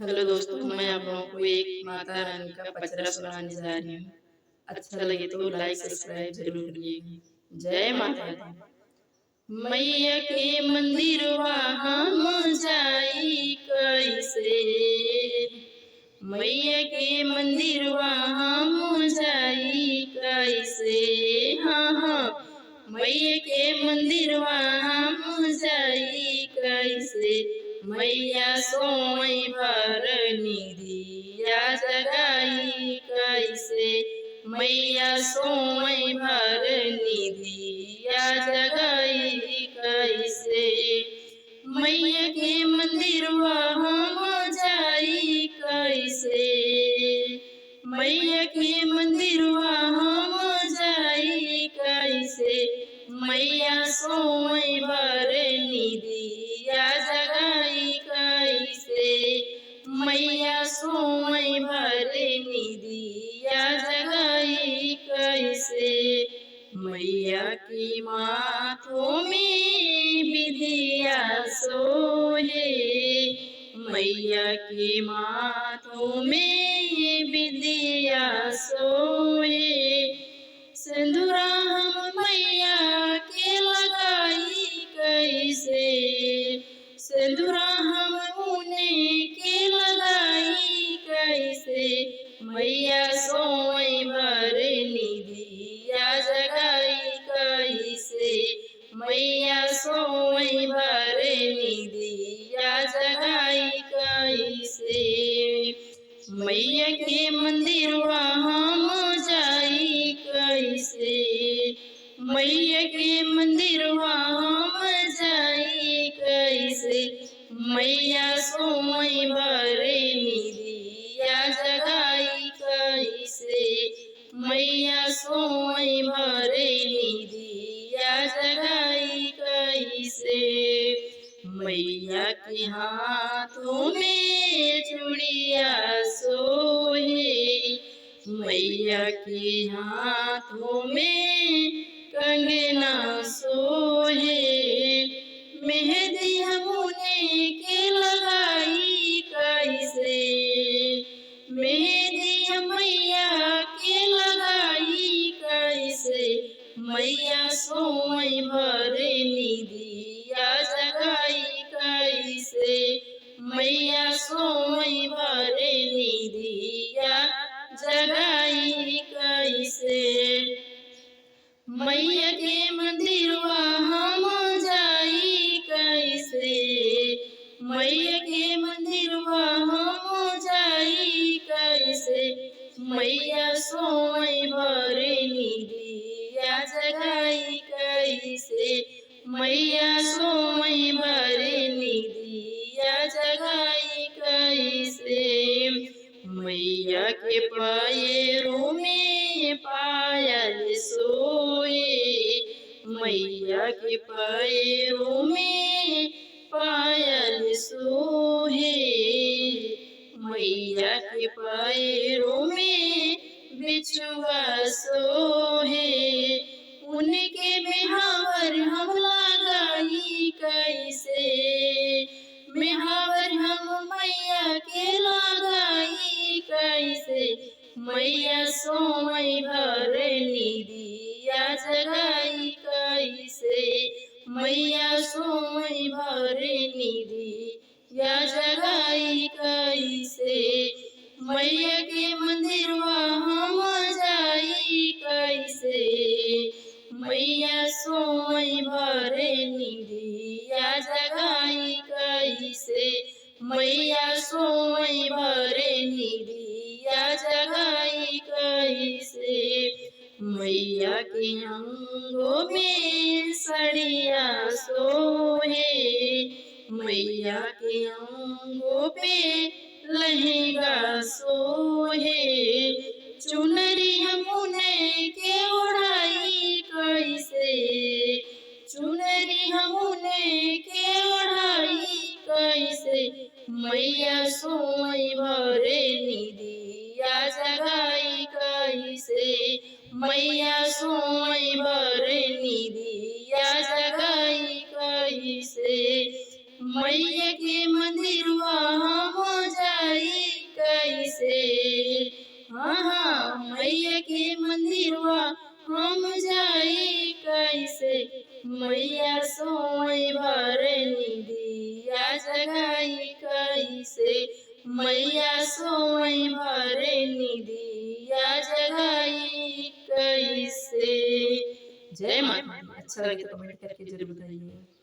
Hello दोस्तों, मैं आप लोगों को एक माता रानी का पचरा सुनाने जा रही हूँ। अच्छा लगे तो लाइक सब्सक्राइब जरूर करिएगा। जय माता दी। मैया के मंदिरवा हम जाई कैसे, मैया के मंदिरवा हम जाई कैसे, हाँ हाँ मैया के मंदिरवा हम जाई कैसे, मैया सोई भर निदिया जगाई कैसे, मैया सोई भर निदिया जगाई कैसे, मैया के मंदिरवा हम जाई कैसे, मैया के मंदिरवा हम जाई कैसे, मैया सोई भर निदिया जगाई कैसे, मैया सोई भर निदिया जगाई कैसे, मैया की माथों में विदिया सोहे, मैया की माथों में विदिया सोहे, सिंदूरा हम मैया के लगाई कैसे, सिंदूरा हम उन्हें के लगाई कैसे, मैया सोई भर निदिया जगाई कैसे, मैया सोई भर निदिया जगाई कैसे, मैया के मंदिरवा हम जाई कैसे, मैया के मंदिरवा हम जाई कैसे, मैया सोई भर निदिया जगाई कैसे, मैया सोई भर निदिया जगाई कैसे, मैया के हाथों में चूड़िया सोहे, मैया के हाथों में कंगना सोहे, मेहंदी हमने के लगाई कैसे, मेहंदी मैया के लगाई कैसे, मैया सोई भर निदिया जगाई कैसे, मैया सोई भर निदिया जगाई कैसे, मैया के मंदिरवा हम जाई कैसे, मैया के मंदिरवा हम जाई कैसे, मैया सोई भर निदिया जगाई कैसे, मैया सोई भर निदिया जगाई कैसे, मैया के पैरों में पायल सोए, मैया के पैरों में पायल सोहे, मैया के पैरों में बिछुआ सोहे, उनके बिहावर हम लगाई कैसे, बिहावर हम मैया के लगाई कैसे, मैया सोई भर निदिया जगाई कैसे, मैया सोई भर निदिया जगाई कैसे, मैया के मंदिरवा हम जाई कैसे, मैया सोई भर निदिया जगाई कैसे, मैया सोई भर निदिया जगाई कैसे, मैया के अंगों में सड़िया सोहे, मैया के अंगों पे लहंगा सोहे, चुनरी हमने के ओढ़ाई कैसे, चुनरी हमने के ओढ़ाई कैसे, मैया सोई भर निदिया जगाई कैसे, मैया सोई भर निदिया जगाई कैसे, मैया के मंदिरवा हम जाई हम जाई कैसे मैया सोई भरे निदिया जगाई कैसे मैया सोई भरे निदिया जगाई कैसे। जय माता दी। अच्छा लगे तो कमेंट करके जरूर बताइए।